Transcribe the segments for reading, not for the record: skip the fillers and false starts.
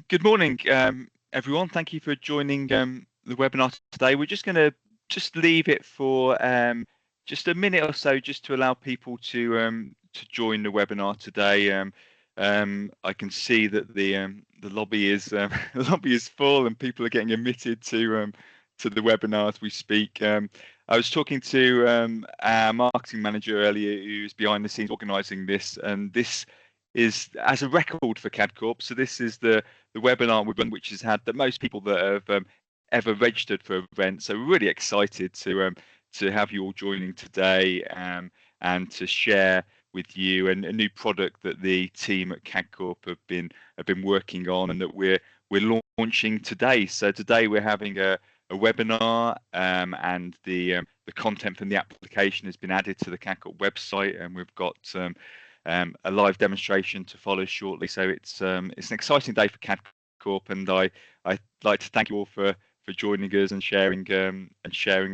Good morning, everyone. Thank you for joining the webinar today. We're just going to leave it for just a minute or so, just to allow people to join the webinar today. I can see that the lobby is the lobby is full, and people are getting admitted to the webinar as we speak. I was talking to our marketing manager earlier, who's behind the scenes organising this, and this is as a record for Cadcorp. So this is the webinar we've run, which has had the most people that have ever registered for an event. So we're really excited to have you all joining today, and to share with you a new product that the team at Cadcorp have been working on, and that we're launching today. So today we're having a webinar, and the content from the application has been added to the Cadcorp website, and we've got a live demonstration to follow shortly. So it's an exciting day for Cadcorp, and I'd like to thank you all for joining us and sharing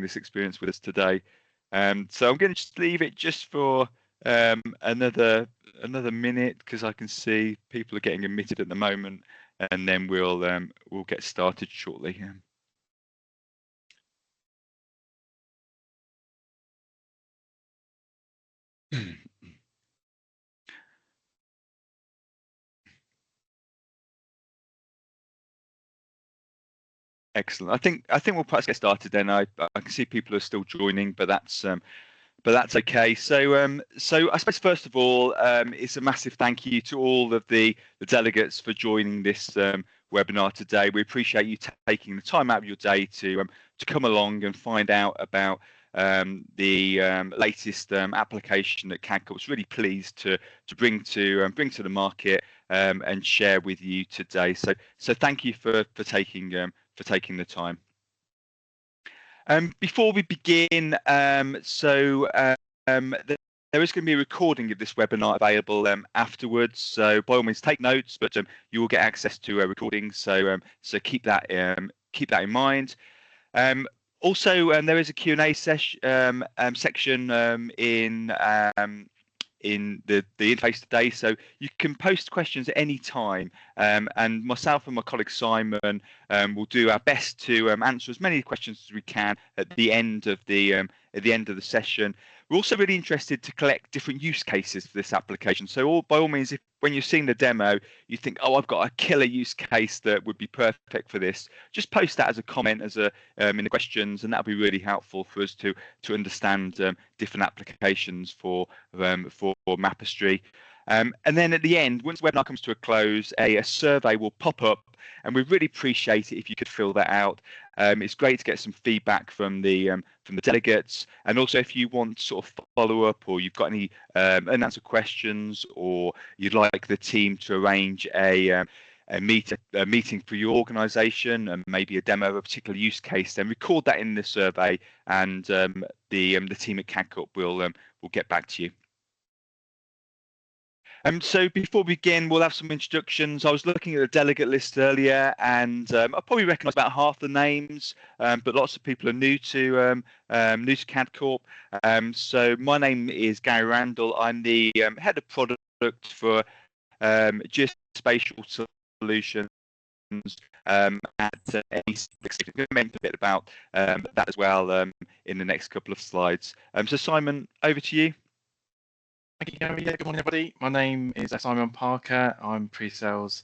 this experience with us today. So I'm going to just leave it just for another minute, because I can see people are getting admitted at the moment, and then we'll get started shortly. Excellent. I think we'll perhaps get started then. I can see people are still joining, but that's okay. So I suppose first of all, it's a massive thank you to all of the delegates for joining this webinar today. We appreciate you taking the time out of your day to come along and find out about the latest application that Cadcorp's really pleased to bring to the market, and share with you today. So thank you for taking the time. Before we begin, there is going to be a recording of this webinar available afterwards. So by all means, take notes, but you will get access to a recording. So keep that in mind. Also, there is a Q&A section in the interface today, so you can post questions at any time, and myself and my colleague Simon will do our best to answer as many questions as we can at the end of the session. We're also really interested to collect different use cases for this application. So by all means, if when you're seeing the demo, you think, oh, I've got a killer use case that would be perfect for this, just post that as a comment, in the questions, and that'll be really helpful for us to understand different applications for Mapestry. And then at the end, once the webinar comes to a close, a survey will pop up, and we really appreciate it if you could fill that out. It's great to get some feedback from the delegates, and also if you want sort of follow up, or you've got any unanswered questions, or you'd like the team to arrange a meeting for your organisation, and maybe a demo of a particular use case, then record that in the survey, and the team at Cadcorp will get back to you. So before we begin, we'll have some introductions. I was looking at the delegate list earlier, and I probably recognise about half the names, but lots of people are new to Cadcorp. So my name is Gary Randall. I'm the head of product for geospatial solutions at ACE. I'm going to mention a bit about that as well in the next couple of slides. So Simon, over to you. Thank you, Gary. Yeah, good morning, everybody. My name is Simon Parker. I'm pre-sales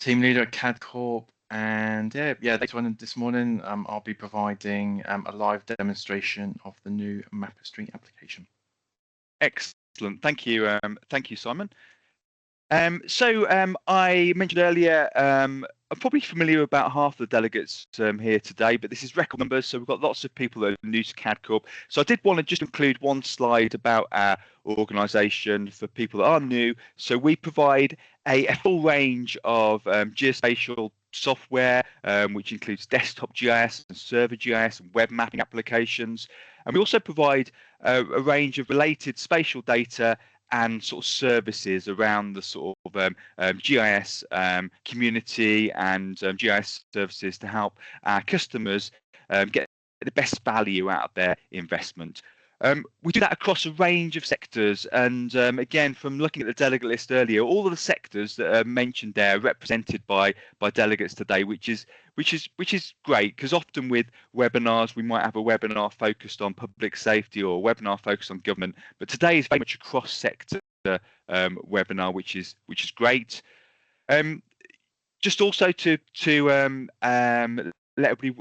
team leader at Cadcorp, and later on this morning, I'll be providing a live demonstration of the new Mapestry application. Excellent, thank you, Simon. I mentioned earlier, I'm probably familiar with about half the delegates here today, but this is record numbers, so we've got lots of people that are new to Cadcorp. So I did want to just include one slide about our organisation for people that are new. So we provide a full range of geospatial software, which includes desktop GIS and server GIS and web mapping applications. And we also provide a range of related spatial data and sort of services around the sort of GIS community, and GIS services to help our customers get the best value out of their investment. We do that across a range of sectors, and again, from looking at the delegate list earlier, all of the sectors that are mentioned there are represented by delegates today, which is great, because often with webinars we might have a webinar focused on public safety or a webinar focused on government, but today is very much a cross-sector webinar, which is great. Just also to let everybody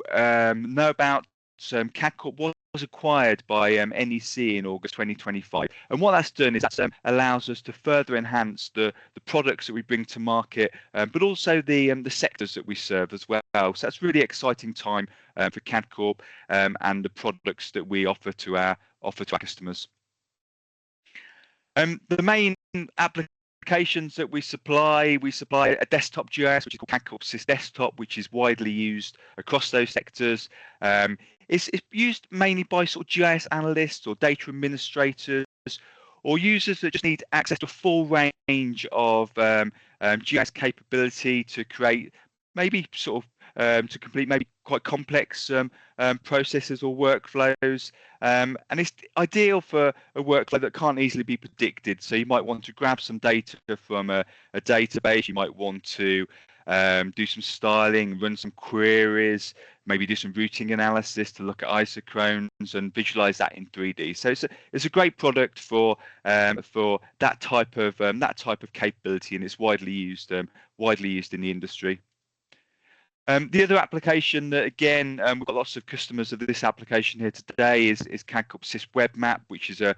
know about Cadcorp was acquired by NEC in August 2025, and what that's done is that allows us to further enhance the products that we bring to market, but also the sectors that we serve as well. So that's a really exciting time for Cadcorp and the products that we offer to our customers. The main applications that we supply a desktop GIS, which is called Cadcorp Sys Desktop, which is widely used across those sectors. It's used mainly by sort of GIS analysts or data administrators or users that just need access to a full range of GIS capability to create maybe sort of to complete maybe quite complex processes or workflows, and it's ideal for a workflow that can't easily be predicted. So you might want to grab some data from a database, you might want to do some styling, run some queries, maybe do some routing analysis to look at isochrones and visualize that in 3D. So it's a great product for that type of capability, and it's widely used in the industry. The other application that, again, we've got lots of customers of this application here today is Cadcorp Sys Web Map, which is a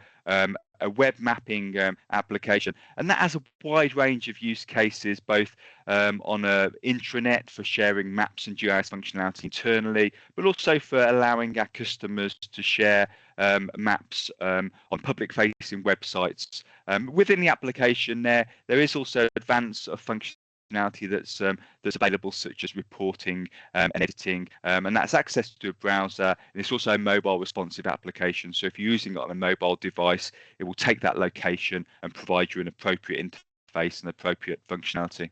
web mapping application, and that has a wide range of use cases, both on a intranet for sharing maps and GIS functionality internally, but also for allowing our customers to share maps on public-facing websites. Within the application, there is also advanced functionality that's available, such as reporting and editing, and that's accessed to a browser, and it's also a mobile responsive application. So if you're using it on a mobile device, it will take that location and provide you an appropriate interface and appropriate functionality.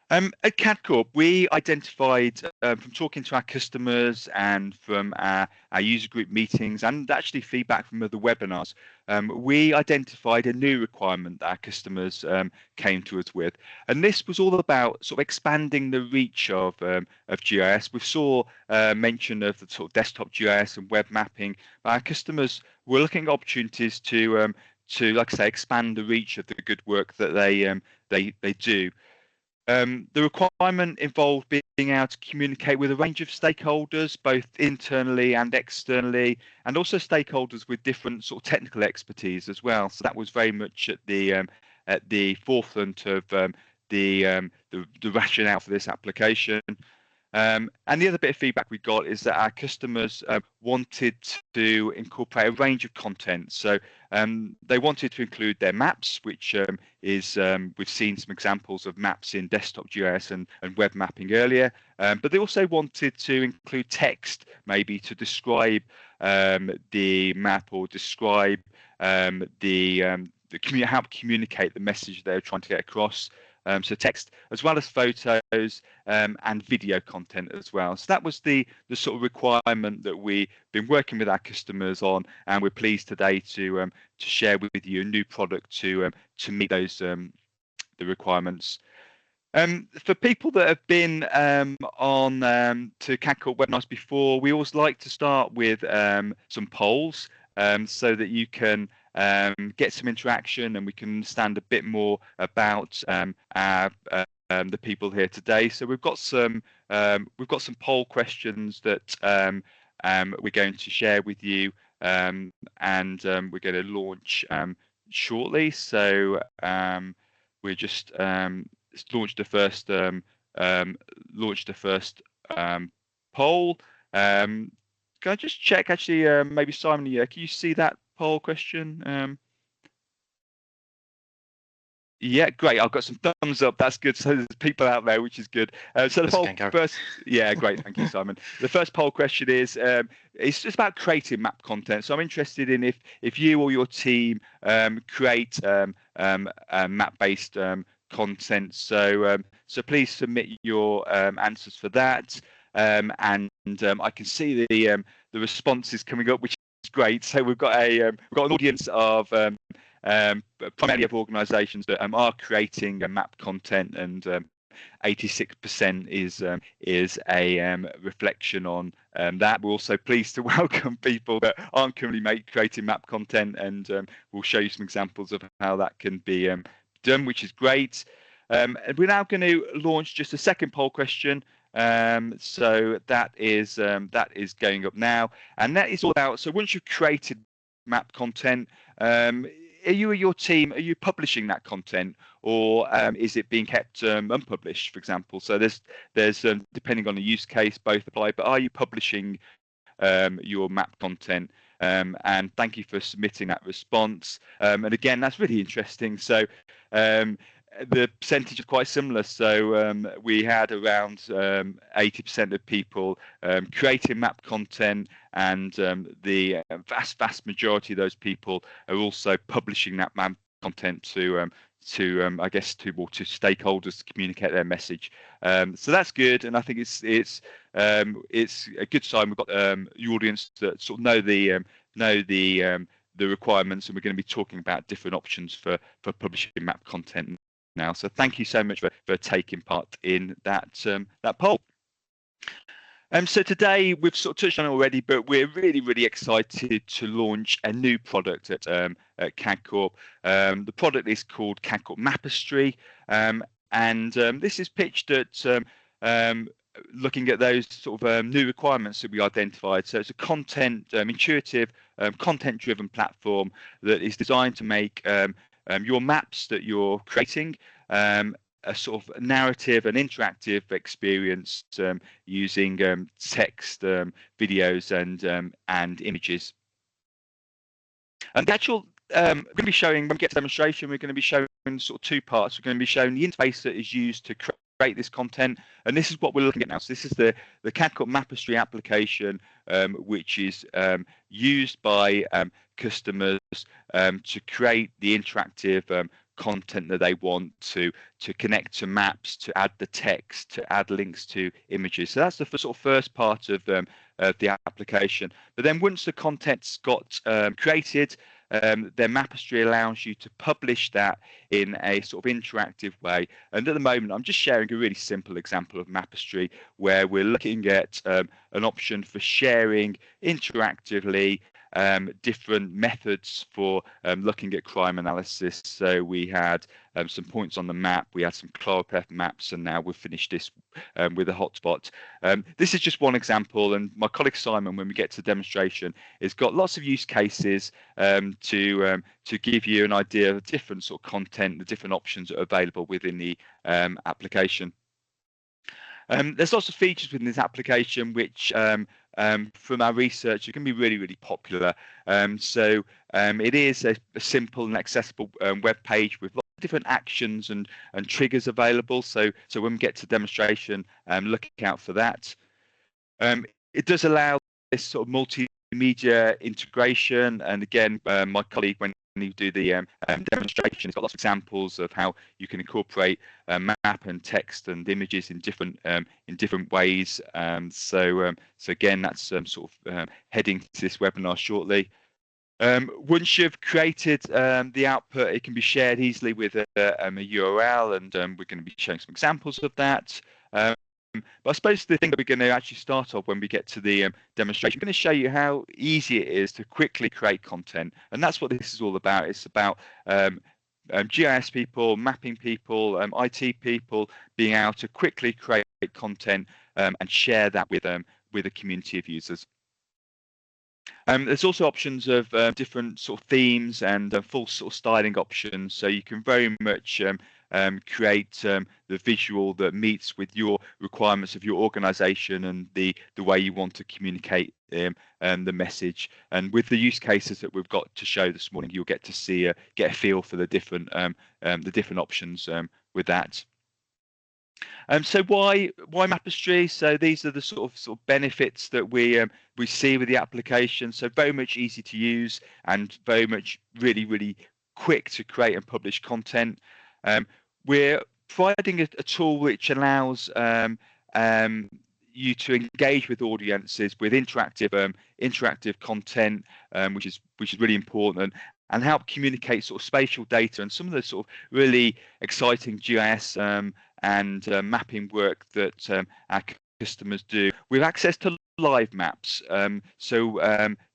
At Cadcorp, we identified from talking to our customers and from our user group meetings and actually feedback from other webinars, we identified a new requirement that our customers came to us with, and this was all about sort of expanding the reach of GIS. We saw mention of the sort of desktop GIS and web mapping, but our customers were looking at opportunities to like I say, expand the reach of the good work that they do. The requirement involved being able to communicate with a range of stakeholders, both internally and externally, and also stakeholders with different sort of technical expertise as well. So that was very much at the forefront of the rationale for this application. And the other bit of feedback we got is that our customers wanted to incorporate a range of content. So they wanted to include their maps, which is we've seen some examples of maps in desktop GIS and web mapping earlier, but they also wanted to include text, maybe to describe the map or describe how to communicate the message they're trying to get across. So text as well as photos and video content as well. So that was the sort of requirement that we've been working with our customers on, and we're pleased today to share with you a new product to meet those the requirements. For people that have been on to Cadcorp webinars before, we always like to start with some polls so that you can get some interaction and we can understand a bit more about the people here today. So we've got some poll questions that we're going to share with you, and we're going to launch shortly. So we're just launch the first poll. Can I just check? Actually, maybe Simon, can you see that poll question? Yeah, great. I've got some thumbs up. That's good. So there's people out there, which is good. So the poll first, yeah, great. Thank you, Simon. The first poll question is it's just about creating map content. So I'm interested in if you or your team create map-based content. So please submit your answers for that. And I can see the responses coming up, which great. So we've got an audience of primarily of organisations that are creating map content, and 86% is a reflection on that. We're also pleased to welcome people that aren't currently creating map content, and we'll show you some examples of how that can be done, which is great. And we're now going to launch just a second poll question. So that is going up now, and that is all about. So once you've created map content, are you or your team, are you publishing that content, or is it being kept unpublished, for example? So there's depending on the use case, both apply. But are you publishing your map content? And thank you for submitting that response. And again, that's really interesting. So the percentage is quite similar. So we had around 80% of people creating map content, and the vast majority of those people are also publishing that map content to I guess to stakeholders to communicate their message. So that's good, and I think it's a good sign. We've got the audience that sort of know the requirements, and we're going to be talking about different options for publishing map content now. So thank you so much for taking part in that poll. So today we've sort of touched on it already, but we're really excited to launch a new product at Cadcorp. The product is called Cadcorp Mapestry, and this is pitched at looking at those sort of new requirements that we identified. So it's a intuitive, content-driven platform that is designed to make your maps that you're creating a sort of narrative and interactive experience using text, videos, and images. And the actual we're going to be showing, when we get to demonstration, we're going to be showing sort of two parts. We're going to be showing the interface that is used to create this content, and this is what we're looking at now. So this is the Cadcorp Mapestry application, which is used by customers to create the interactive content that they want to connect to maps, to add the text, to add links to images. So that's the sort of first part of the application. But then once the content's got created, then Mapestry allows you to publish that in a sort of interactive way. And at the moment, I'm just sharing a really simple example of Mapestry where we're looking at an option for sharing interactively different methods for looking at crime analysis. So we had some points on the map, we had some chloropeth maps, and now we've finished this with a hotspot. This is just one example, and my colleague Simon, when we get to demonstration, has got lots of use cases to give you an idea of different sort of content, the different options that are available within the application. There's lots of features within this application which from our research, it can be really popular. So it is a simple and accessible web page with lots of different actions and triggers available. So when we get to demonstration, look out for that. It does allow this sort of multimedia integration, and again, my colleague, when you do the demonstration, it's got lots of examples of how you can incorporate map and text and images in different ways. So again, that's sort of heading to this webinar shortly. Once you've created the output, it can be shared easily with a URL, and we're going to be showing some examples of that. But I suppose the thing that we're going to actually start off when we get to the demonstration, I'm going to show you how easy it is to quickly create content. And that's what this is all about. It's about GIS people, mapping people, IT people being able to quickly create content and share that with a community of users. There's also options of different sort of themes and full sort of styling options, so you can very much create the visual that meets with your requirements of your organization and the way you want to communicate the message. And with the use cases that we've got to show this morning, you'll get to see get a feel for the different options with that. So why Mapestry? So these are the sort of benefits that we see with the application. So very much easy to use and very much really quick to create and publish content. We're providing a tool which allows you to engage with audiences with interactive content, which is really important, and help communicate sort of spatial data and some of the sort of really exciting GIS and mapping work that our customers do with access to live maps.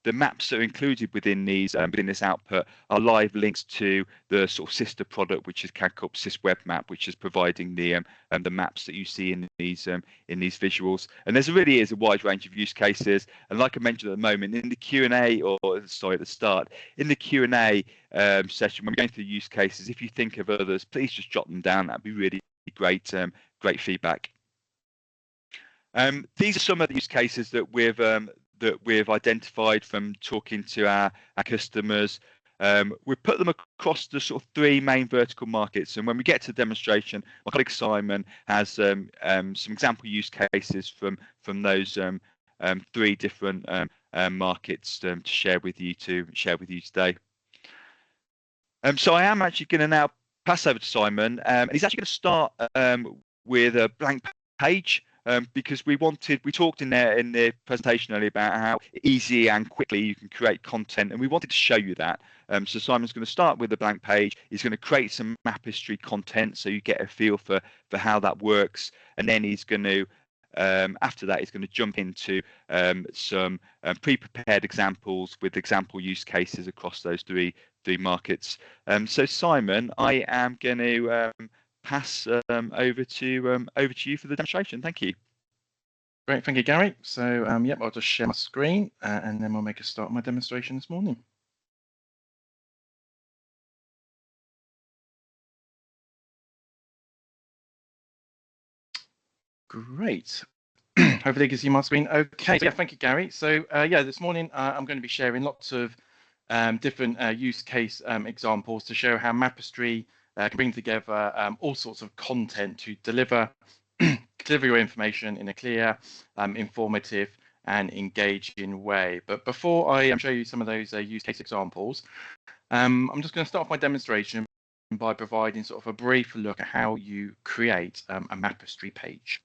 The maps that are included within this output are live links to the sort of sister product, which is Cadcorp Sys Web Map, which is providing the maps that you see in these visuals. And really is a wide range of use cases. And like I mentioned at the moment, in the Q&A, or sorry, at the start, in the Q&A session, when we're going through use cases, if you think of others, please just jot them down. That'd be really great, great feedback. These are some of the use cases that we've identified from talking to our customers. We put them across the sort of three main vertical markets, and when we get to the demonstration, my colleague Simon has some example use cases from those three different markets to share with you today. So I am actually going to now pass over to Simon, and he's actually going to start with a blank page. Because we talked in the presentation earlier about how easy and quickly you can create content, and we wanted to show you that. So Simon's going to start with a blank page. He's going to create some Mapestry content so you get a feel for how that works, and then he's going to after that he's going to jump into some pre-prepared examples with example use cases across those three markets. So Simon, I am going to pass over to you for the demonstration. Thank you. Great, thank you, Gary. So yep, I'll just share my screen and then we'll make a start of my demonstration this morning. Great. Hopefully you can see my screen okay. So, yeah, thank you, Gary. So yeah, this morning I'm going to be sharing lots of different use case examples to show how Mapestry can bring together all sorts of content to deliver your information in a clear, informative and engaging way. But before I show you some of those use case examples, I'm just going to start off my demonstration by providing sort of a brief look at how you create a Mapestry page.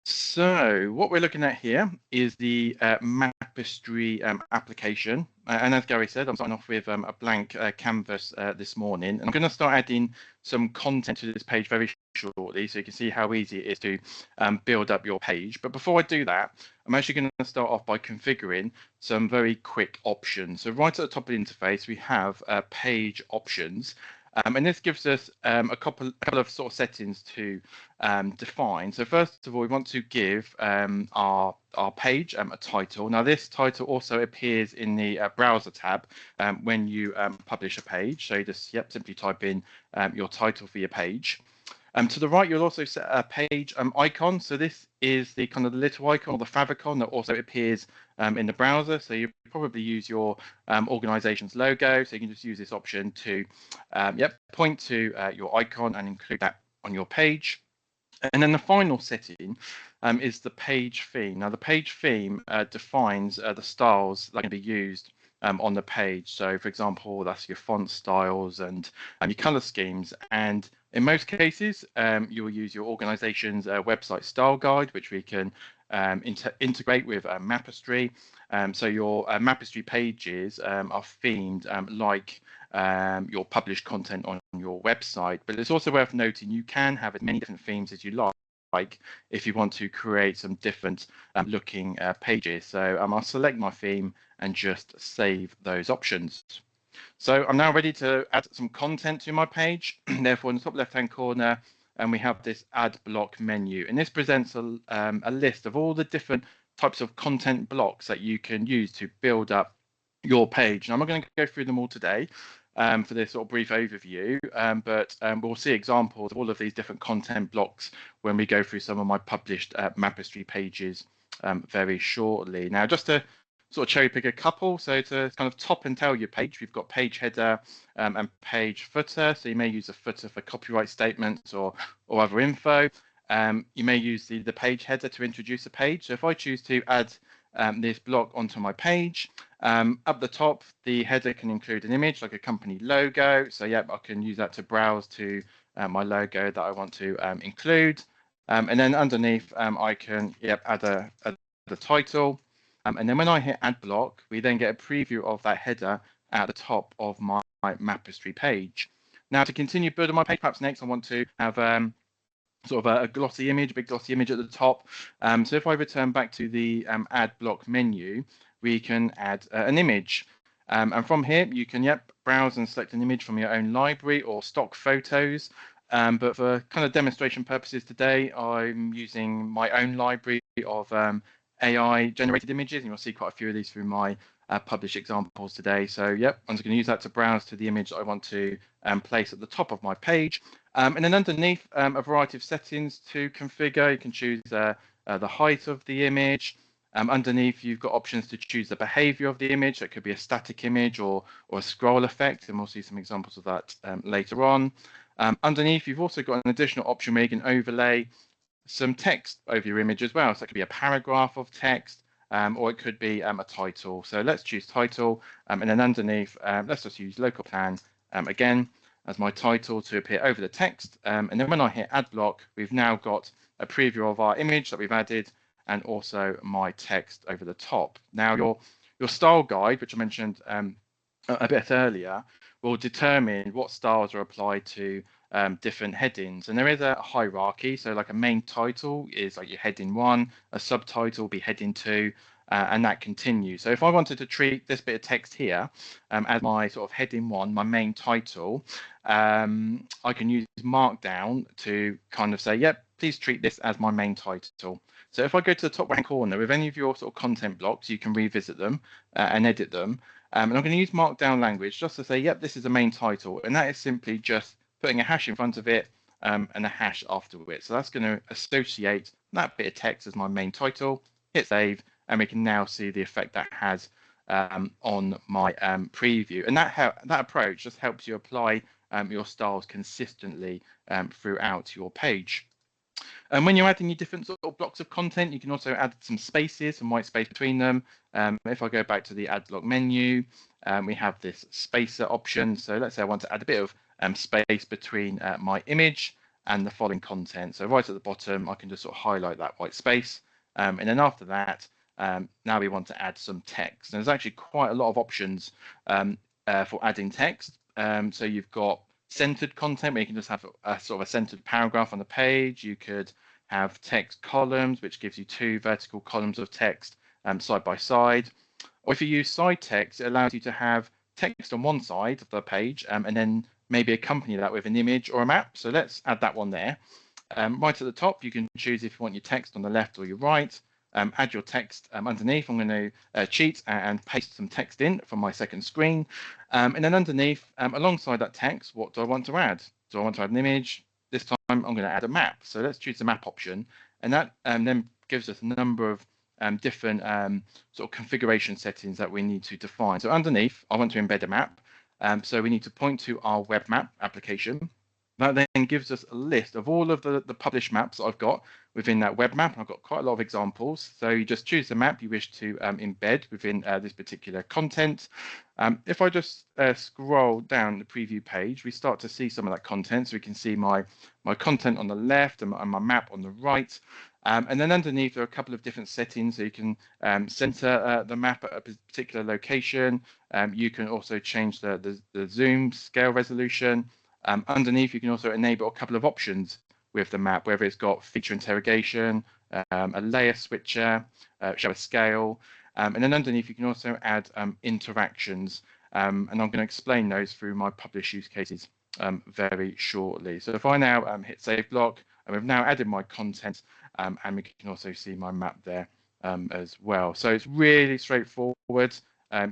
So what we're looking at here is the Mapestry application. And as Gary said, I'm starting off with a blank canvas this morning. And I'm going to start adding some content to this page very shortly, so you can see how easy it is to build up your page. But before I do that, I'm actually going to start off by configuring some very quick options. So right at the top of the interface, we have page options. And this gives us a couple of sort of settings to define. So first of all, we want to give our page a title. Now this title also appears in the browser tab when you publish a page. So you just simply type in your title for your page. To the right, you'll also set a page icon. So this is the kind of the little icon or the favicon that also appears in the browser. So you probably use your organization's logo. So you can just use this option to point to your icon and include that on your page. And then the final setting is the page theme. Now the page theme defines the styles that can be used on the page. So for example, that's your font styles and your color schemes. And in most cases, you will use your organization's website style guide, which we can integrate with Mapestry. So your Mapestry pages are themed like your published content on your website. But it's also worth noting you can have as many different themes as you like if you want to create some different looking pages. So I'll select my theme and just save those options. So I'm now ready to add some content to my page. Therefore, in the top left-hand corner, we have this add block menu, and this presents a list of all the different types of content blocks that you can use to build up your page. And I'm not going to go through them all today for this sort of brief overview, but we'll see examples of all of these different content blocks when we go through some of my published Mapestry pages very shortly. Now, just to sort of cherry pick a couple, so to kind of top and tail your page, we've got page header and page footer. So you may use a footer for copyright statements or other info. You may use the page header to introduce a page. So if I choose to add this block onto my page, up the top, the header can include an image like a company logo. So yeah, I can use that to browse to my logo that I want to include. And then underneath, I can add a title. And then when I hit add block, we then get a preview of that header at the top of my Mapestry page. Now, to continue building my page, perhaps next I want to have sort of a glossy image, a big glossy image at the top. So if I return back to the add block menu, we can add an image. And from here, you can browse and select an image from your own library or stock photos. But for kind of demonstration purposes today, I'm using my own library of AI generated images, and you'll see quite a few of these through my published examples today. So I'm just going to use that to browse to the image that I want to place at the top of my page. And then underneath, a variety of settings to configure. You can choose the height of the image. Underneath, you've got options to choose the behavior of the image. That could be a static image or a scroll effect, and we'll see some examples of that later on. Underneath, you've also got an additional option where you can overlay some text over your image as well. So it could be a paragraph of text, or it could be a title. So let's choose title, and then underneath, let's just use local plan again as my title to appear over the text. And then when I hit add block, we've now got a preview of our image that we've added, and also my text over the top. Now your style guide, which I mentioned a bit earlier, will determine what styles are applied to different headings. And there is a hierarchy. So like a main title is like your heading 1, a subtitle will be heading 2, and that continues. So if I wanted to treat this bit of text here as my sort of heading 1, my main title, I can use Markdown to kind of say, please treat this as my main title. So if I go to the top right corner with any of your sort of content blocks, you can revisit them and edit them. And I'm going to use Markdown language just to say, this is the main title. And that is simply just putting a hash in front of it and a hash after it. So that's going to associate that bit of text as my main title, hit save, and we can now see the effect that has on my preview. And that approach just helps you apply your styles consistently throughout your page. And when you're adding your different sort of blocks of content, you can also add some spaces, some white space between them. If I go back to the add block menu, we have this spacer option. So let's say I want to add a bit of space between my image and the following content. So right at the bottom, I can just sort of highlight that white space. And then after that, now we want to add some text. And there's actually quite a lot of options for adding text. So you've got centered content where you can just have a sort of a centered paragraph on the page. You could have text columns, which gives you 2 vertical columns of text side by side. Or if you use side text, it allows you to have text on one side of the page and then maybe accompany that with an image or a map. So let's add that one there. Right at the top, you can choose if you want your text on the left or your right. Add your text underneath. I'm going to cheat and paste some text in from my second screen. And then underneath, alongside that text, what do I want to add? Do I want to add an image? This time I'm going to add a map. So let's choose the map option. And that then gives us a number of different sort of configuration settings that we need to define. So underneath, I want to embed a map. So we need to point to our web map application. That then gives us a list of all of the published maps that I've got within that web map. I've got quite a lot of examples. So you just choose the map you wish to embed within this particular content. If I just scroll down the preview page, we start to see some of that content. So we can see my content on the left and my map on the right. And then underneath, there are a couple of different settings. So you can center the map at a particular location. You can also change the zoom scale resolution. Underneath, you can also enable a couple of options with the map, whether it's got feature interrogation, a layer switcher, show a scale, and then underneath you can also add interactions, and I'm going to explain those through my published use cases very shortly. So if I now hit save block, and we've now added my content, and we can also see my map there as well. So it's really straightforward.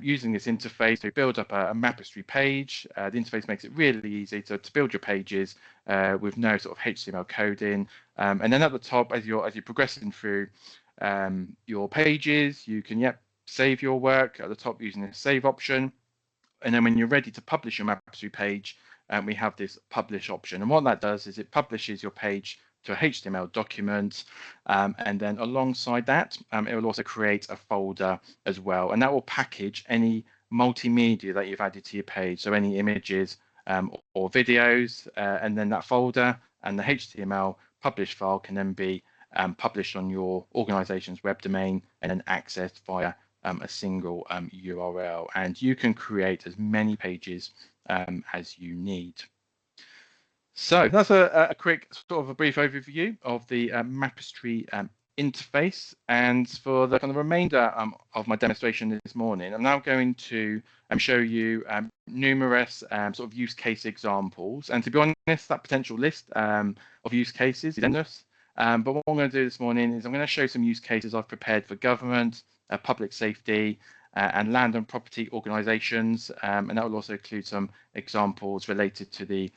Using this interface to build up a Mapestry page. The interface makes it really easy to build your pages with no sort of HTML coding. And then at the top, as you're progressing through your pages, you can save your work at the top using the save option. And then when you're ready to publish your Mapestry page, we have this publish option. And what that does is it publishes your page to a HTML document, and then alongside that, it will also create a folder as well, and that will package any multimedia that you've added to your page, so any images or videos, and then that folder and the HTML published file can then be published on your organization's web domain and then accessed via a single URL. And you can create as many pages as you need. So that's a quick sort of a brief overview of the Mapestry interface. And for the kind of remainder of my demonstration this morning, I'm now going to show you numerous sort of use case examples. And to be honest, that potential list of use cases is endless. But what I'm going to do this morning is I'm going to show some use cases I've prepared for government, public safety, and land and property organisations, and that will also include some examples related to the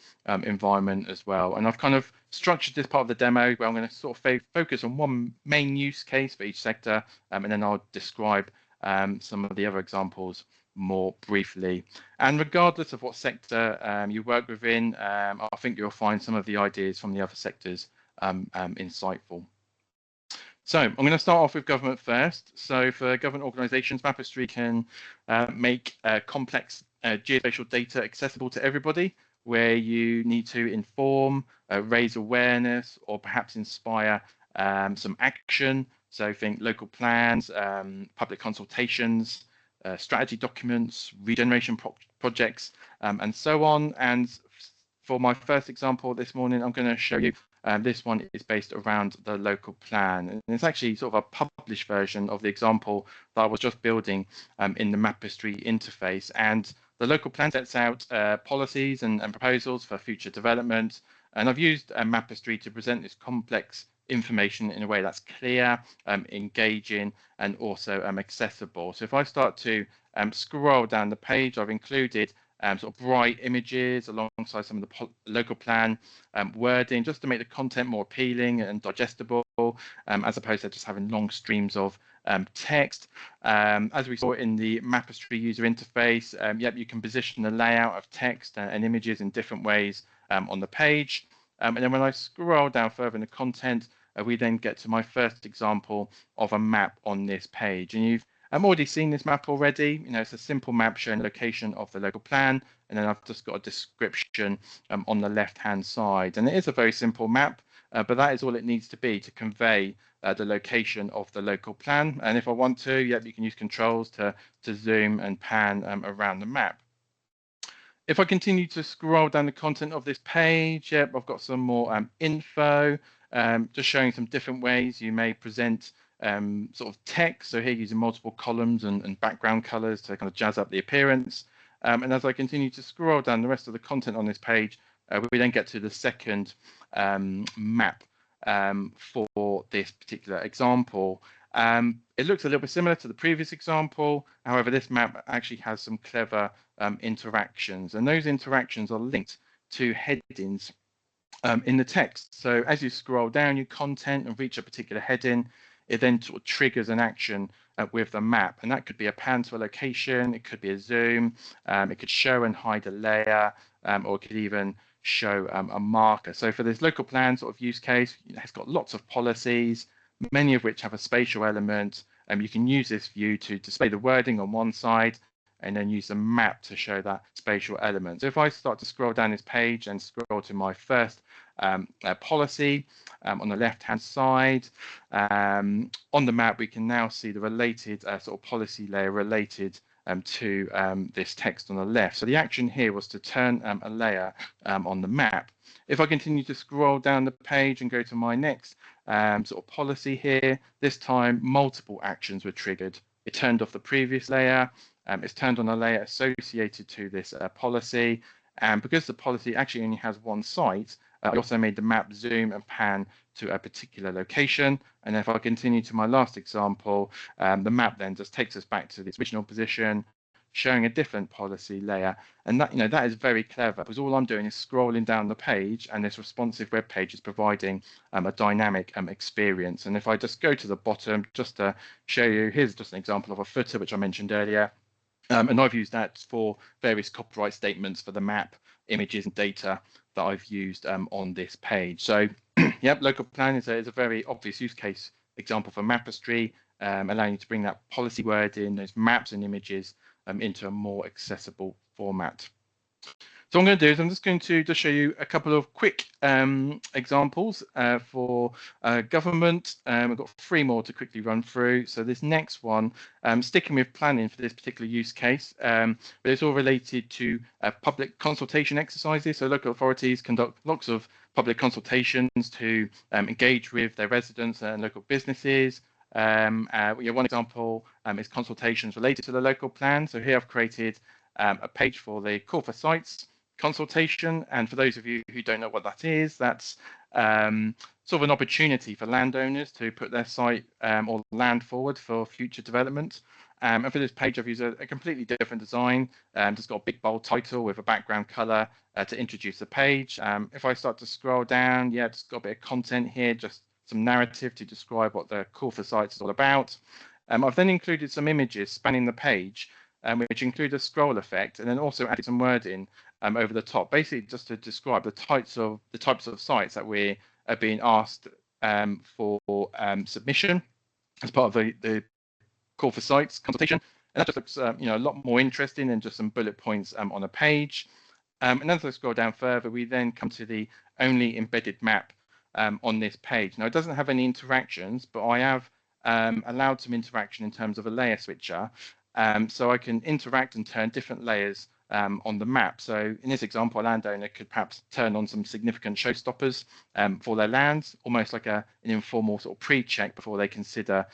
environment as well. And I've kind of structured this part of the demo where I'm going to sort of focus on one main use case for each sector, and then I'll describe some of the other examples more briefly. And regardless of what sector you work within, I think you'll find some of the ideas from the other sectors insightful. So I'm going to start off with government first. So for government organisations, Mapestry can make complex geospatial data accessible to everybody, where you need to inform, raise awareness, or perhaps inspire some action. So think local plans, public consultations, strategy documents, regeneration projects, and so on. And for my first example this morning, I'm going to show you this one is based around the local plan. And it's actually sort of a published version of the example that I was just building in the Mapestry interface. And the local plan sets out policies and proposals for future development. And I've used Mapestry to present this complex information in a way that's clear, engaging, and also accessible. So if I start to scroll down the page, I've included sort of bright images alongside some of the local plan wording, just to make the content more appealing and digestible, as opposed to just having long streams of text. As we saw in the Mapestry user interface, yep, you can position the layout of text and images in different ways on the page. And then when I scroll down further in the content, we then get to my first example of a map on this page. And you've already seen this map already. You know, it's a simple map showing the location of the local plan, and then I've just got a description on the left-hand side. And it is a very simple map, but that is all it needs to be to convey the location of the local plan. And if I want to, yep, you can use controls to zoom and pan around the map. If I continue to scroll down the content of this page, yep, I've got some more info, just showing some different ways you may present sort of text. So here using multiple columns and background colors to kind of jazz up the appearance. And as I continue to scroll down the rest of the content on this page, we then get to the second map for this particular example. It looks a little bit similar to the previous example. However, this map actually has some clever interactions, and those interactions are linked to headings in the text. So as you scroll down your content and reach a particular heading, it then sort of triggers an action with the map, and that could be a pan to a location, it could be a zoom, it could show and hide a layer, or it could even show a marker. So for this local plan sort of use case, it's got lots of policies, many of which have a spatial element, and you can use this view to display the wording on one side and then use the map to show that spatial element. So if I start to scroll down this page and scroll to my first policy on the left-hand side, on the map, we can now see the related sort of policy layer related to this text on the left. So the action here was to turn a layer on the map. If I continue to scroll down the page and go to my next sort of policy here, this time multiple actions were triggered. It turned off the previous layer, it's turned on a layer associated to this policy, and because the policy actually only has one site, I also made the map zoom and pan to a particular location. And if I continue to my last example, the map then just takes us back to the original position, showing a different policy layer. And that, that is very clever, because all I'm doing is scrolling down the page, and this responsive web page is providing a dynamic experience. And if I just go to the bottom, just to show you, here's just an example of a footer, which I mentioned earlier. And I've used that for various copyright statements for the map, images and data that I've used on this page. So, yep, local plan is a very obvious use case example for Mapestry, allowing you to bring that policy word in, those maps and images into a more accessible format. So what I'm going to do is I'm just going to just show you a couple of quick examples for government. We've got 3 more to quickly run through. So this next one, sticking with planning for this particular use case, but it's all related to public consultation exercises. So local authorities conduct lots of public consultations to engage with their residents and local businesses. One example is consultations related to the local plan. So here I've created a page for the call for sites consultation, and for those of you who don't know what that is, that's sort of an opportunity for landowners to put their site or land forward for future development. And for this page, I've used a completely different design. Just got a big bold title with a background color to introduce the page. If I start to scroll down, yeah, just got a bit of content here, just some narrative to describe what the call for sites is all about. I've then included some images spanning the page, which include a scroll effect, and then also added some wording over the top, basically just to describe the types of sites that we're being asked for submission as part of the call for sites consultation. And that just looks a lot more interesting than just some bullet points on a page. And as I scroll down further, we then come to the only embedded map on this page. Now, it doesn't have any interactions, but I have allowed some interaction in terms of a layer switcher. So I can interact and turn different layers on the map. So in this example, a landowner could perhaps turn on some significant showstoppers for their lands, almost like an informal sort of pre-check before they consider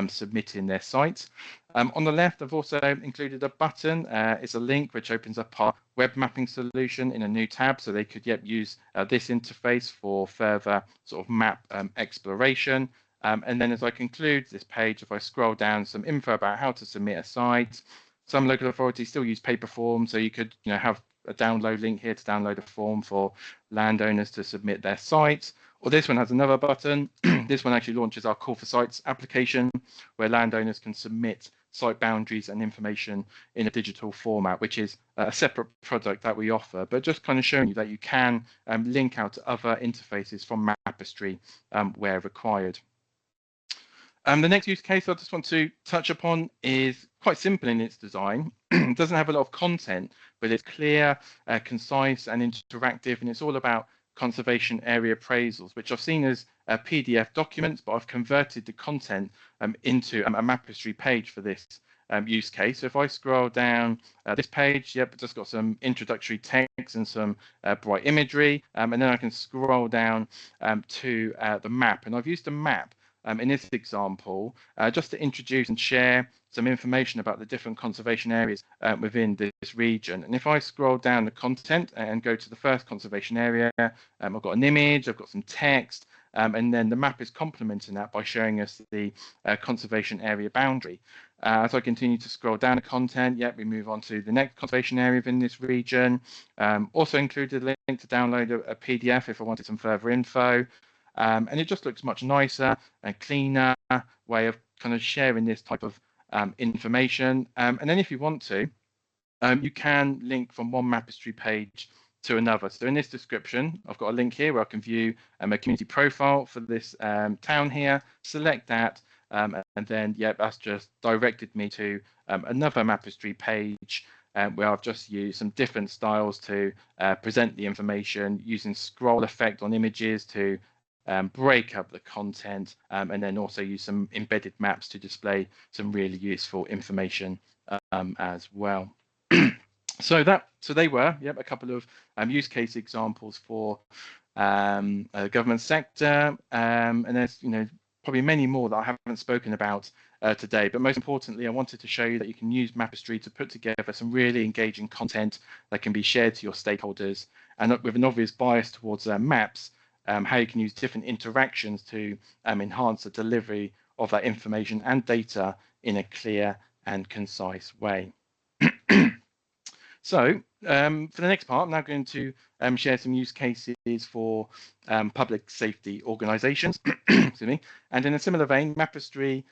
submitting their site. On the left, I've also included a button. It's a link which opens up our web mapping solution in a new tab, so they could use this interface for further sort of map exploration. And then as I conclude this page, if I scroll down, some info about how to submit a site. Some local authorities still use paper forms, so you could have a download link here to download a form for landowners to submit their sites. Or this one has another button. This one actually launches our Call for Sites application, where landowners can submit site boundaries and information in a digital format, which is a separate product that we offer, but just kind of showing you that you can link out to other interfaces from Mapestry where required. The next use case I just want to touch upon is quite simple in its design. It doesn't have a lot of content, but it's clear, concise and interactive, and it's all about conservation area appraisals, which I've seen as PDF documents, but I've converted the content into a Mapestry page for this use case. So if I scroll down this page, yep, it's just got some introductory text and some bright imagery, and then I can scroll down to the map, and I've used a map in this example, just to introduce and share some information about the different conservation areas within this region. And if I scroll down the content and go to the first conservation area, I've got an image, I've got some text, and then the map is complementing that by showing us the conservation area boundary. As I continue to scroll down the content, we move on to the next conservation area within this region. Also included a link to download a PDF if I wanted some further info. And it just looks much nicer and cleaner way of kind of sharing this type of information. And then if you want to, you can link from one Mapestry page to another. So in this description, I've got a link here where I can view a community profile for this town here, select that, and then, that's just directed me to another Mapestry page where I've just used some different styles to present the information, using scroll effect on images to break up the content, and then also use some embedded maps to display some really useful information as well. So they were a couple of use case examples for the government sector, and there's probably many more that I haven't spoken about today, but most importantly, I wanted to show you that you can use Mapestry to put together some really engaging content that can be shared to your stakeholders, and with an obvious bias towards maps, how you can use different interactions to enhance the delivery of that information and data in a clear and concise way. So for the next part, I'm now going to share some use cases for public safety organisations. Excuse me. And in a similar vein, Mapestry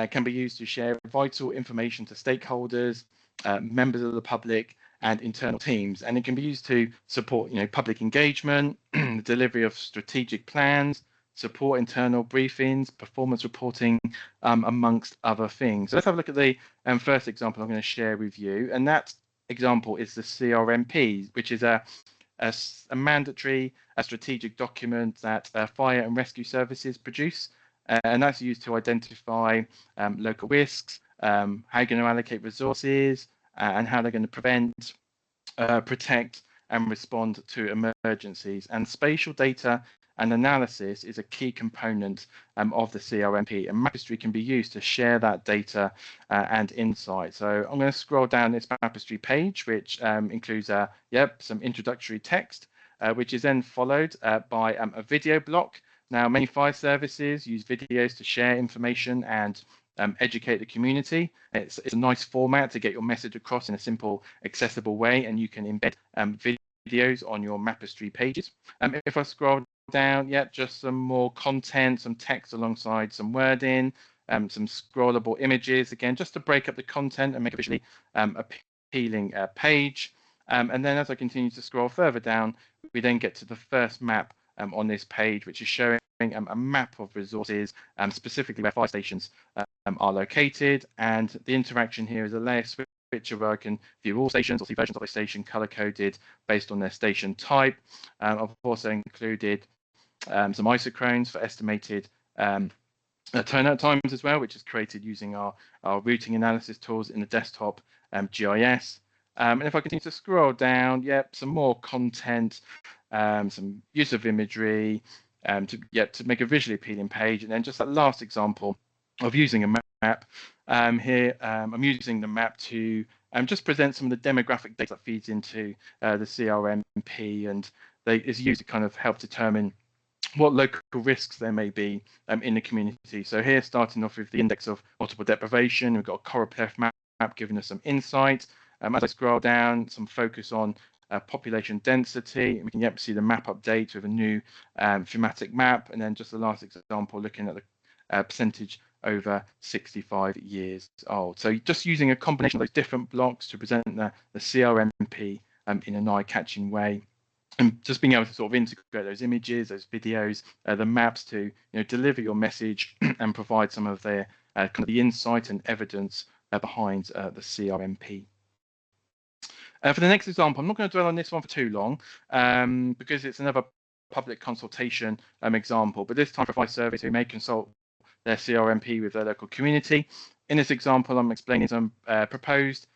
can be used to share vital information to stakeholders, members of the public, and internal teams, and it can be used to support public engagement, the delivery of strategic plans, support internal briefings, performance reporting, amongst other things. So let's have a look at the first example I'm going to share with you, and that example is the CRMP, which is a mandatory strategic document that fire and rescue services produce, and that's used to identify local risks, how you're going to allocate resources, and how they're going to prevent, protect, and respond to emergencies. And spatial data and analysis is a key component of the CRMP, and Mapestry can be used to share that data and insight. So I'm going to scroll down this Mapestry page, which includes some introductory text, which is then followed by a video block. Now, many fire services use videos to share information and educate the community. It's a nice format to get your message across in a simple, accessible way, and you can embed videos on your Mapestry pages. If I scroll down, just some more content, some text alongside some wording, some scrollable images, again, just to break up the content and make a visually appealing page. And then as I continue to scroll further down, we then get to the first map on this page, which is showing a map of resources, specifically where fire stations are located. And the interaction here is a layer switcher where I can view all stations or see versions of a station color-coded based on their station type. I've also included some isochrones for estimated turnout times as well, which is created using our routing analysis tools in the desktop GIS. And if I continue to scroll down, some more content, some use of imagery to make a visually appealing page. And then just that last example of using a map here, I'm using the map to just present some of the demographic data that feeds into the CRMP, and is used to kind of help determine what local risks there may be in the community. So here, starting off with the index of multiple deprivation, we've got a choropleth map giving us some insight. As I scroll down, some focus on population density. We can see the map update with a new thematic map. And then just the last example, looking at the percentage over 65 years old. So just using a combination of those different blocks to present the CRMP in an eye-catching way. And just being able to sort of integrate those images, those videos, the maps to deliver your message and provide some of the kind of the insight and evidence behind the CRMP. For the next example, I'm not going to dwell on this one for too long because it's another public consultation example, but this time for fire service who may consult their CRMP with their local community. In this example, I'm explaining some proposed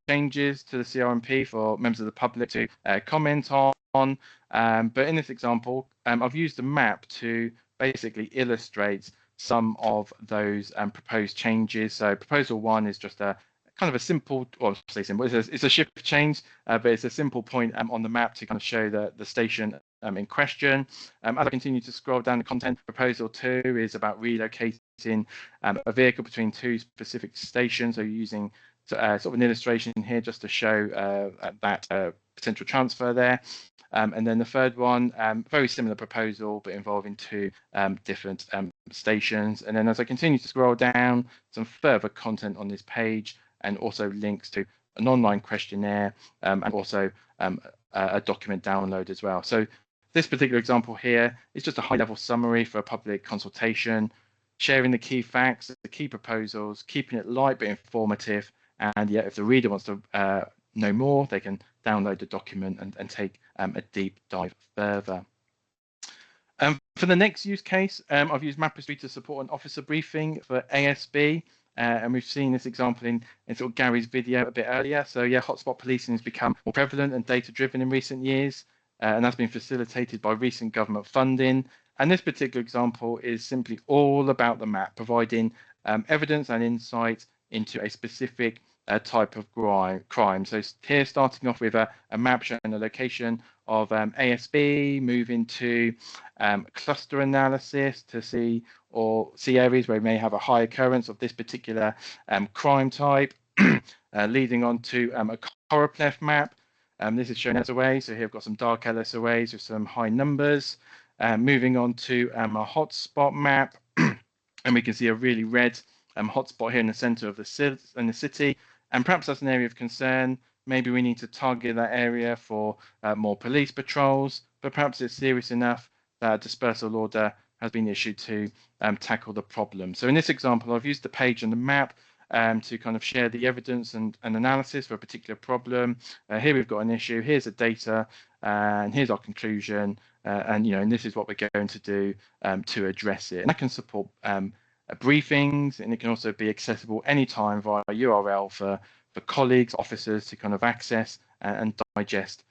changes to the CRMP for members of the public to comment on. But in this example, I've used a map to basically illustrate some of those proposed changes. So proposal 1 is just a kind of a simple, or say simple, it's a shift change, but it's a simple point on the map to kind of show the station in question. As I continue to scroll down the content, proposal 2 is about relocating a vehicle between 2 specific stations. So using sort of an illustration here just to show that potential transfer there. And then the third one, very similar proposal, but involving 2 different stations. And then as I continue to scroll down, some further content on this page, and also links to an online questionnaire and also a document download as well. So this particular example here is just a high-level summary for a public consultation, sharing the key facts, the key proposals, keeping it light but informative. And if the reader wants to know more, they can download the document and take a deep dive further. For the next use case, I've used Mapestry to support an officer briefing for ASB. And we've seen this example in sort of Gary's video a bit earlier. So hotspot policing has become more prevalent and data-driven in recent years, and that's been facilitated by recent government funding. And this particular example is simply all about the map, providing evidence and insight into a specific type of crime. So here, starting off with a map showing the location of ASB, moving to cluster analysis to see areas where we may have a high occurrence of this particular crime type, leading on to a choropleth map. This is shown SOA, so here I've got some dark LSOAs with some high numbers. Moving on to a hotspot map, and we can see a really red hotspot here in the center of the city. And perhaps that's an area of concern. Maybe we need to target that area for more police patrols, but perhaps it's serious enough that a dispersal order has been issued to tackle the problem. So in this example, I've used the page and the map to kind of share the evidence and analysis for a particular problem. Here we've got an issue, here's the data, and here's our conclusion, and this is what we're going to do to address it. And that can support briefings, and it can also be accessible anytime via URL for colleagues, officers to kind of access and digest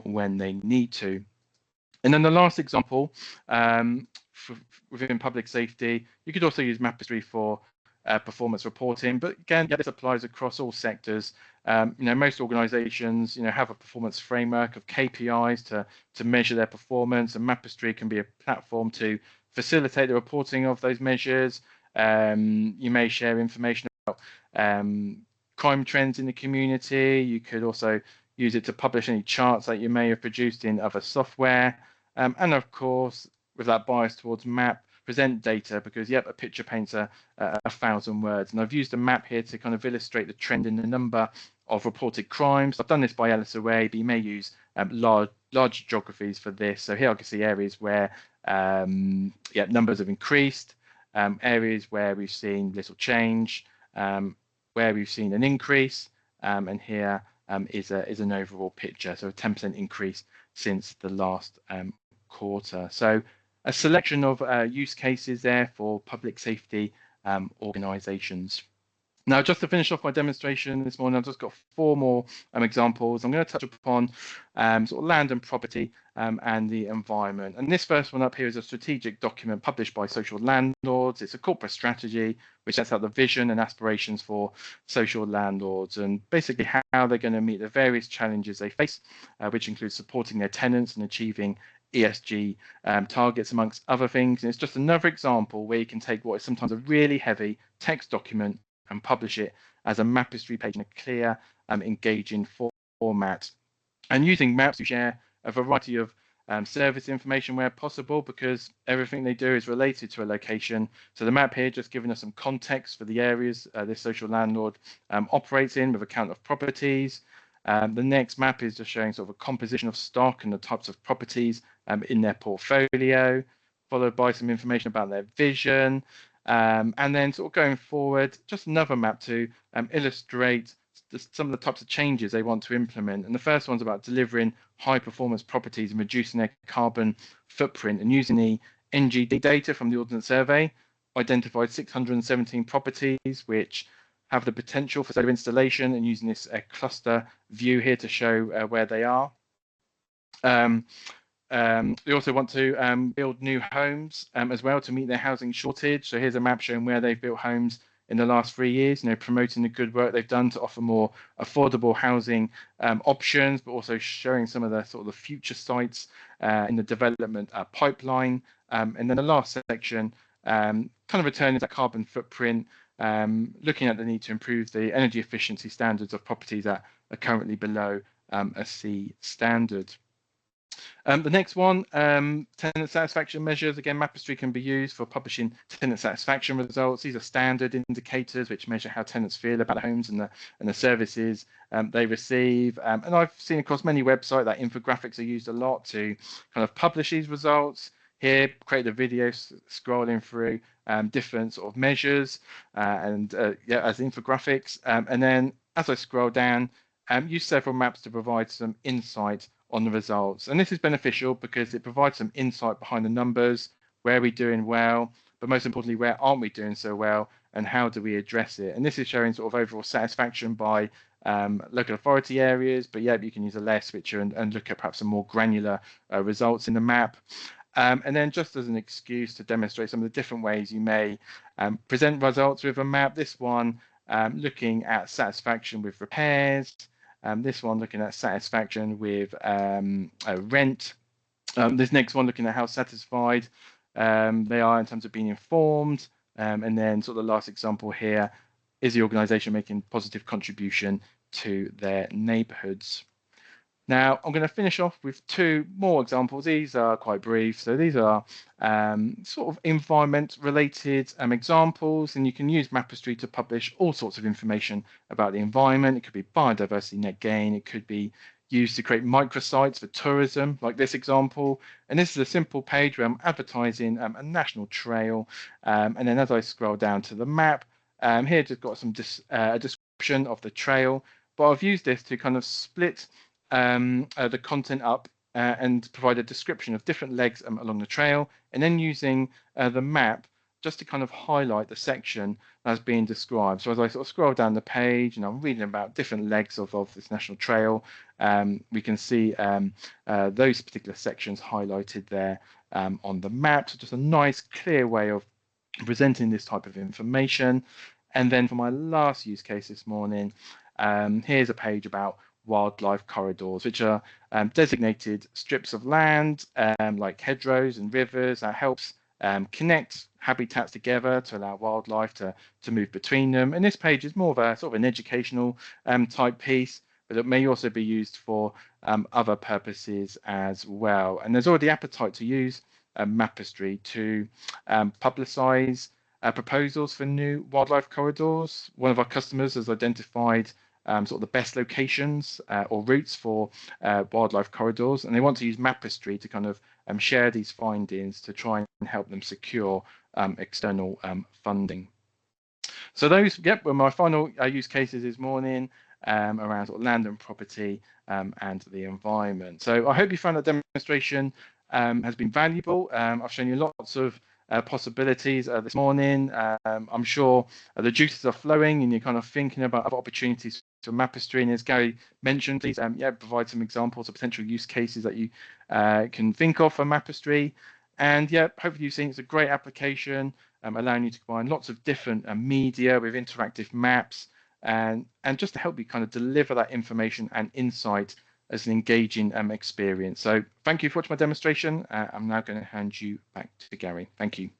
when they need to. And then the last example, within public safety, you could also use Mapestry for performance reporting, but again, this applies across all sectors. Most organizations, have a performance framework of KPIs to measure their performance, and Mapestry can be a platform to facilitate the reporting of those measures. You may share information about crime trends in the community. You could also use it to publish any charts that you may have produced in other software. And of course, with that bias towards map, present data, because a picture paints a 1,000 words. And I've used a map here to kind of illustrate the trend in the number of reported crimes. I've done this by LSOA, but you may use large geographies for this. So here I can see areas where numbers have increased, areas where we've seen little change, where we've seen an increase, and here is an overall picture, so a 10% increase since the last quarter. So a selection of use cases there for public safety organisations. Now, just to finish off my demonstration this morning, I've just got 4 more examples. I'm going to touch upon sort of land and property and the environment. And this first one up here is a strategic document published by social landlords. It's a corporate strategy which sets out the vision and aspirations for social landlords, and basically how they're going to meet the various challenges they face, which includes supporting their tenants and achieving ESG targets, amongst other things. And it's just another example where you can take what is sometimes a really heavy text document and publish it as a Mapestry page in a clear, engaging format. And using maps to share a variety of service information where possible, because everything they do is related to a location. So the map here just giving us some context for the areas this social landlord operates in, with a count of properties. The next map is just showing sort of a composition of stock and the types of properties in their portfolio, followed by some information about their vision. And then sort of going forward, just another map to illustrate some of the types of changes they want to implement. And the first one's about delivering high performance properties and reducing their carbon footprint, and using the NGD data from the Ordnance Survey, identified 617 properties which have the potential for solar installation, and using this cluster view here to show where they are. They also want to build new homes as well to meet their housing shortage. So here's a map showing where they've built homes in the last 3 years, promoting the good work they've done to offer more affordable housing options, but also showing some of the sort of the future sites in the development pipeline. And then the last section, kind of returning to that carbon footprint, looking at the need to improve the energy efficiency standards of properties that are currently below a C standard. The next one, tenant satisfaction measures. Again, Mapestry can be used for publishing tenant satisfaction results. These are standard indicators which measure how tenants feel about the homes and the services they receive. And I've seen across many websites that infographics are used a lot to kind of publish these results. Here, create a video scrolling through different sort of measures as infographics. And then as I scroll down, use several maps to provide some insight on the results. And this is beneficial because it provides some insight behind the numbers. Where are we doing well, but most importantly, where aren't we doing so well, and how do we address it? And this is showing sort of overall satisfaction by local authority areas, but you can use a layer switcher and look at perhaps some more granular results in the map. And then, just as an excuse to demonstrate some of the different ways you may present results with a map, this one looking at satisfaction with repairs, this one looking at satisfaction with rent, this next one looking at how satisfied they are in terms of being informed, and then sort of the last example here is the organisation making positive contribution to their neighbourhoods. Now, I'm going to finish off with 2 more examples. These are quite brief. So these are sort of environment-related examples, and you can use Mapestry to publish all sorts of information about the environment. It could be biodiversity net gain. It could be used to create microsites for tourism, like this example. And this is a simple page where I'm advertising a national trail. And then as I scroll down to the map, Here just got some a description of the trail, but I've used this to kind of split the content up and provide a description of different legs along the trail, and then using the map just to kind of highlight the section that's being described. So as I sort of scroll down the page and I'm reading about different legs of this national trail, we can see those particular sections highlighted there on the map. So just a nice, clear way of presenting this type of information. And then for my last use case this morning, here's a page about wildlife corridors, which are designated strips of land like hedgerows and rivers that helps connect habitats together to allow wildlife to move between them. And this page is more of a sort of an educational type piece, but it may also be used for other purposes as well. And there's already appetite to use Mapestry to publicize proposals for new wildlife corridors. One of our customers has identified sort of the best locations or routes for wildlife corridors, and they want to use Mapestry to kind of share these findings to try and help them secure external funding. So those, yep, were my final use cases this morning around sort of land and property and the environment. So I hope you found that demonstration has been valuable. I've shown you lots of possibilities this morning. I'm sure the juices are flowing and you're kind of thinking about other opportunities for Mapestry. And as Gary mentioned, please provide some examples of potential use cases that you can think of for Mapestry. And yeah, hopefully you've seen it's a great application, allowing you to combine lots of different media with interactive maps and just to help you kind of deliver that information and insight as an engaging experience. So thank you for watching my demonstration. I'm now going to hand you back to Gary. Thank you.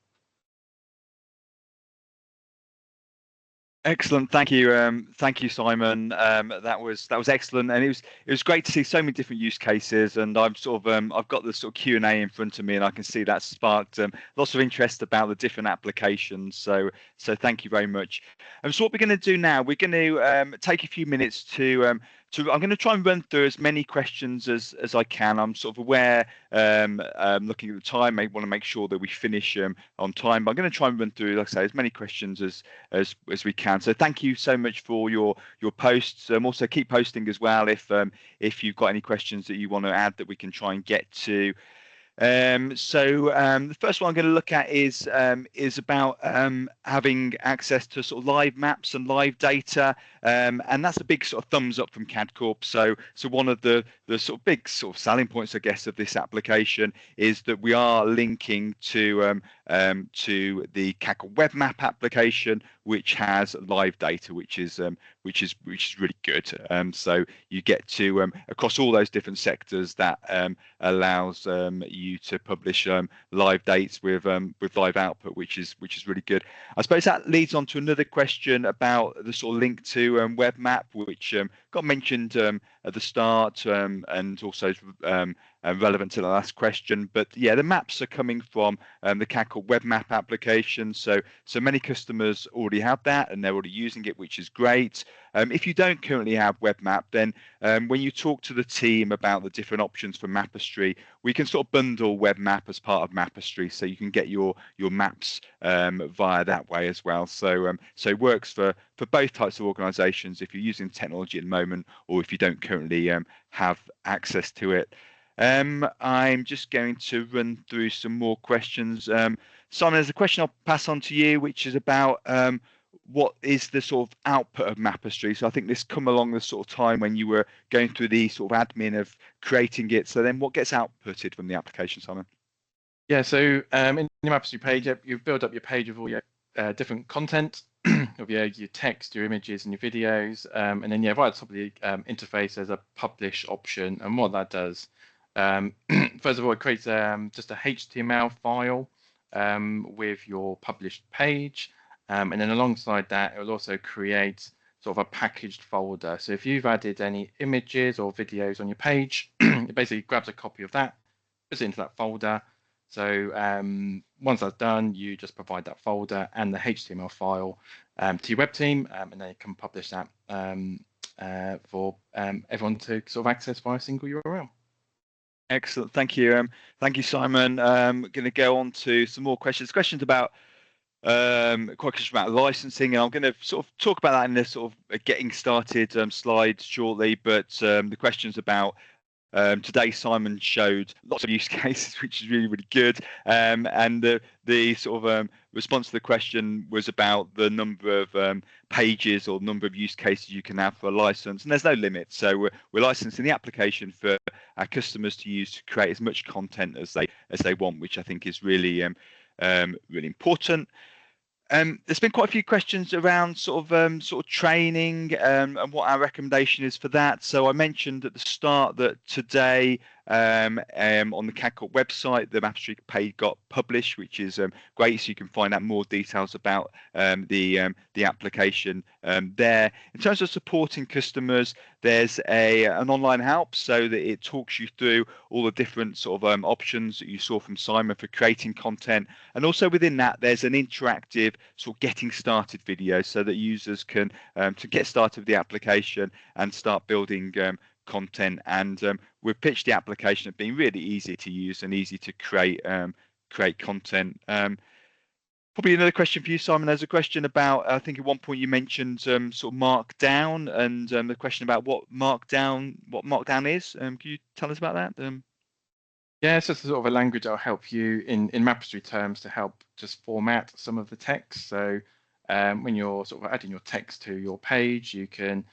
Excellent, thank you, Simon. That was excellent, and it was great to see so many different use cases. And I've sort of I've got the sort of Q&A in front of me, and I can see that sparked lots of interest about the different applications. So thank you very much. And so what we're going to do now, we're going to take a few minutes to I'm going to try and run through as many questions as I can. I'm sort of aware, looking at the time, I want to make sure that we finish on time. But I'm going to try and run through, like I say, as many questions as we can. So thank you so much for your posts. Also keep posting as well if you've got any questions that you want to add that we can try and get to. The first one I'm going to look at is about having access to sort of live maps and live data, and that's a big sort of thumbs up from Cadcorp. So one of the sort of big sort of selling points, I guess, of this application is that we are linking to the Cadcorp Web Map application, which has live data, which is really good. So you get to across all those different sectors that allows you to publish live dates with live output, which is really good. I suppose that leads on to another question about the sort of link to Web Map, which got mentioned at the start and also is relevant to the last question. But yeah, the maps are coming from the Cadcorp Web Map application. So many customers already have that and they're already using it, which is great. If you don't currently have Web Map, then when you talk to the team about the different options for Mapestry, we can sort of bundle Web Map as part of Mapestry, so you can get your maps via that way as well. So it works for both types of organizations if you're using technology at the moment or if you don't currently have access to it. I'm just going to run through some more questions. Simon, there's a question I'll pass on to you, which is about what is the sort of output of Mapestry. So I think this come along the sort of time when you were going through the sort of admin of creating it. So then what gets outputted from the application, Simon? Yeah, so in the Mapestry page, you've built up your page of all your different content of your text, your images, and your videos. And then, yeah, right at the top of the interface, there's a publish option. And what that does, first of all, it creates just a HTML file with your published page. And then alongside that, it will also create sort of a packaged folder. So if you've added any images or videos on your page, it basically grabs a copy of that, puts it into that folder. So once that's done, you just provide that folder and the HTML file to your web team, and then you can publish that for everyone to sort of access via a single URL. Excellent, thank you, Simon. Going to go on to some more questions. Questions about quite a question about licensing, and I'm going to sort of talk about that in the sort of getting started slide shortly. But the questions about today, Simon showed lots of use cases, which is really, really good. And the sort of response to the question was about the number of pages or number of use cases you can have for a license, and there's no limit. So we're licensing the application for our customers to use to create as much content as they want, which I think is really really important. There's been quite a few questions around sort of training and what our recommendation is for that. So I mentioned at the start that today on the Cadcorp website, the Mapestry page got published, which is great. So you can find out more details about the application there. In terms of supporting customers, there's an online help so that it talks you through all the different sort of options that you saw from Simon for creating content. And also within that, there's an interactive sort of getting started video so that users can to get started with the application and start building content. And we've pitched the application as being really easy to use and easy to create content. Probably another question for you, Simon. There's a question about, I think at one point you mentioned sort of Markdown, and the question about what Markdown is. Can you tell us about that? Yeah, it's just a sort of a language that'll help you in Mapestry terms to help just format some of the text. So when you're sort of adding your text to your page, you can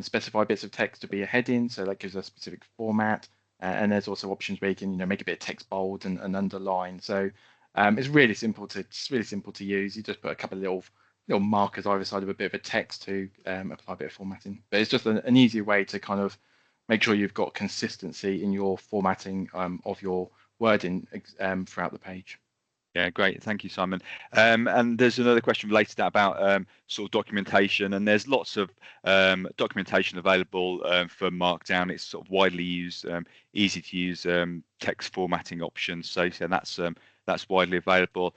specify bits of text to be a heading, so that gives a specific format. And there's also options where you can make a bit of text bold and underline. So it's really simple to use. You just put a couple of little markers either side of a bit of a text to apply a bit of formatting. But it's just an easier way to kind of make sure you've got consistency in your formatting of your wording throughout the page. Yeah, great. Thank you, Simon. And there's another question related to that about sort of documentation, and there's lots of documentation available for Markdown. It's sort of widely used, easy to use text formatting options. So that's widely available.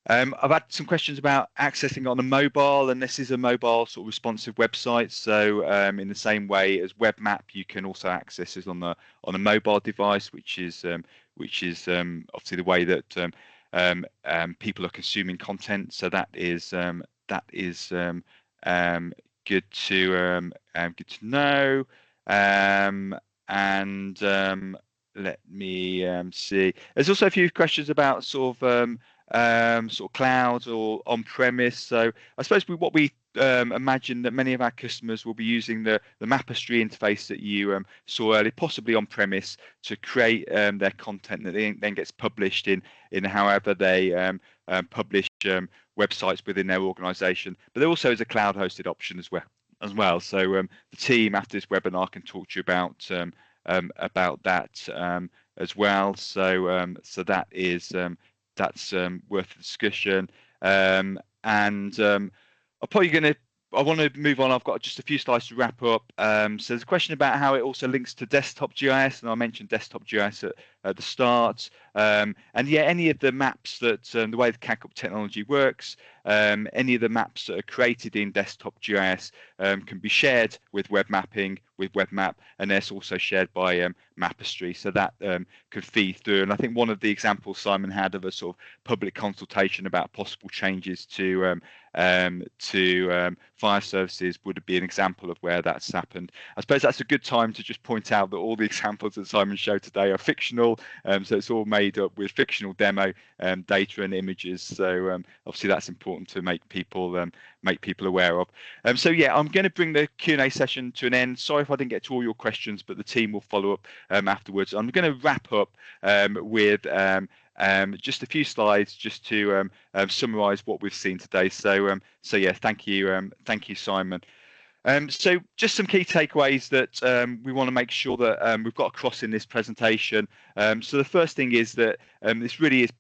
I've had some questions about accessing on a mobile, and this is a mobile sort of responsive website. So in the same way as Web Map, you can also access it on a mobile device, which is obviously the way that people are consuming content. So that is good to know. And let me see. There's also a few questions about sort of cloud or on-premise. So I suppose what we imagine that many of our customers will be using the Mapestry interface that you saw earlier, possibly on-premise, to create their content that then gets published in however they publish websites within their organization. But there also is a cloud-hosted option as well. So the team after this webinar can talk to you about that as well. So that is that's worth a discussion. And I want to move on. I've got just a few slides to wrap up. So there's a question about how it also links to desktop GIS, and I mentioned desktop GIS at the start. And yeah, any of the maps that the way the Cadcorp technology works, any of the maps that are created in desktop GIS can be shared with web mapping, with Web Map, and they're also shared by Mapestry, so that could feed through. And I think one of the examples Simon had of a sort of public consultation about possible changes to fire services would be an example of where that's happened. I suppose that's a good time to just point out that all the examples that Simon showed today are fictional, so it's all made up with fictional demo data and images. So obviously that's important to make people aware of. So yeah, I'm going to bring the Q&A session to an end. Sorry if I didn't get to all your questions, but the team will follow up afterwards. I'm going to wrap up with just a few slides just to summarize what we've seen today. So yeah, thank you, Simon. So just some key takeaways that we want to make sure that we've got across in this presentation. So the first thing is that this really is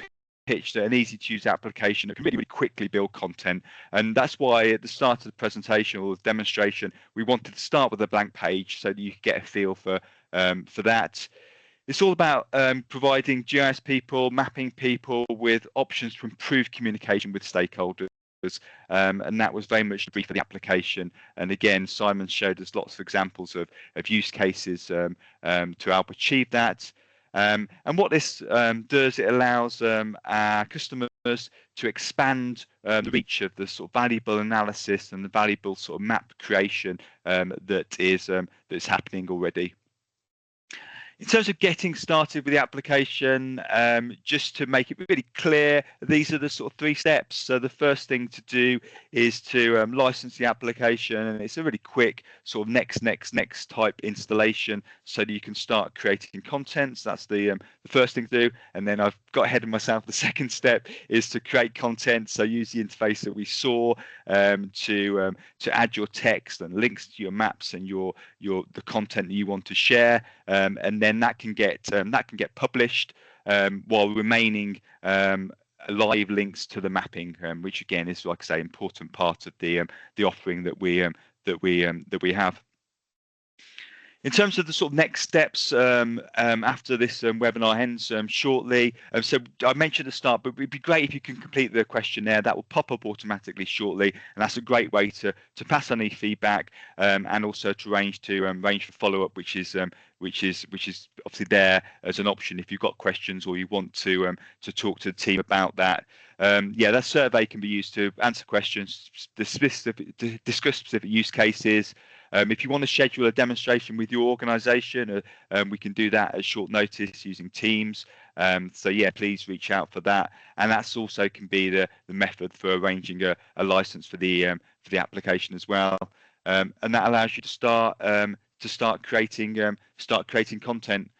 pitched at an easy to use application that can really quickly build content, and that's why at the start of the presentation or the demonstration we wanted to start with a blank page so that you could get a feel for that. It's all about providing GIS people, mapping people with options to improve communication with stakeholders. And that was very much the brief for the application. And again, Simon showed us lots of examples of use cases to help achieve that. And what this does, it allows our customers to expand the reach of the sort of valuable analysis and the valuable sort of map creation that's happening already. In terms of getting started with the application, just to make it really clear, these are the sort of 3 steps. So the first thing to do is to license the application, and it's a really quick sort of next type installation so that you can start creating content. So that's the first thing to do. And then I've got ahead of myself. The second step is to create content. So use the interface that we saw to add your text and links to your maps and the content that you want to share, and then that can get published while remaining live links to the mapping, which again is, like I say, important part of the offering that we have. In terms of the sort of next steps after this webinar ends shortly, so I mentioned at the start, but it'd be great if you can complete the questionnaire. That will pop up automatically shortly, and that's a great way to pass on any feedback and also to arrange for follow-up, which is obviously there as an option if you've got questions or you want to talk to the team about that. That survey can be used to answer questions, discuss specific use cases. If you want to schedule a demonstration with your organisation, we can do that at short notice using Teams. So yeah, please reach out for that. And that's also can be the method for arranging a license for the application as well. And that allows you to start creating content.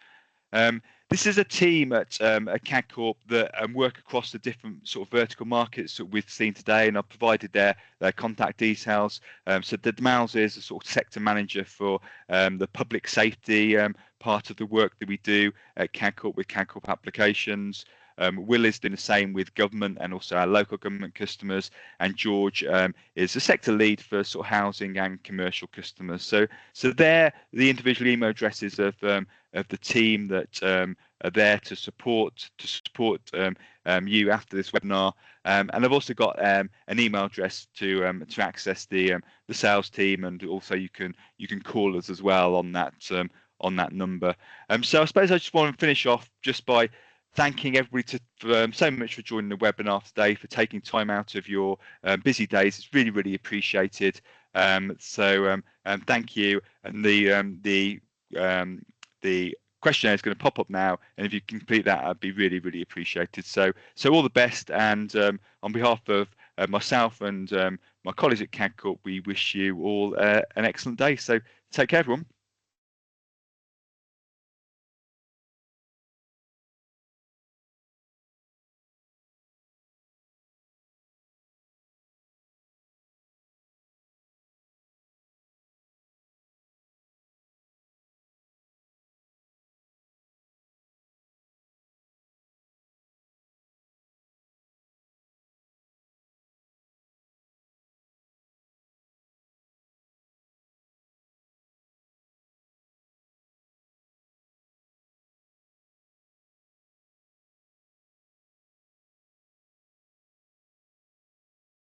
This is a team at Cadcorp that work across the different sort of vertical markets that we've seen today, and I've provided their contact details. So Maus is a sort of sector manager for the public safety part of the work that we do at Cadcorp with Cadcorp applications. Will is doing the same with government and also our local government customers, and George is the sector lead for sort of housing and commercial customers. So they're the individual email addresses of the team that are there to support you after this webinar. And I've also got an email address to access the sales team, and also you can call us as well on that number. So I suppose I just want to finish off just by thanking everybody so much for joining the webinar today, for taking time out of your busy days. It's really, really appreciated. So thank you. And the questionnaire is going to pop up now, and if you complete that, I'd be really, really appreciated. So all the best, and on behalf of myself and my colleagues at Cadcorp, we wish you all an excellent day. So take care, everyone.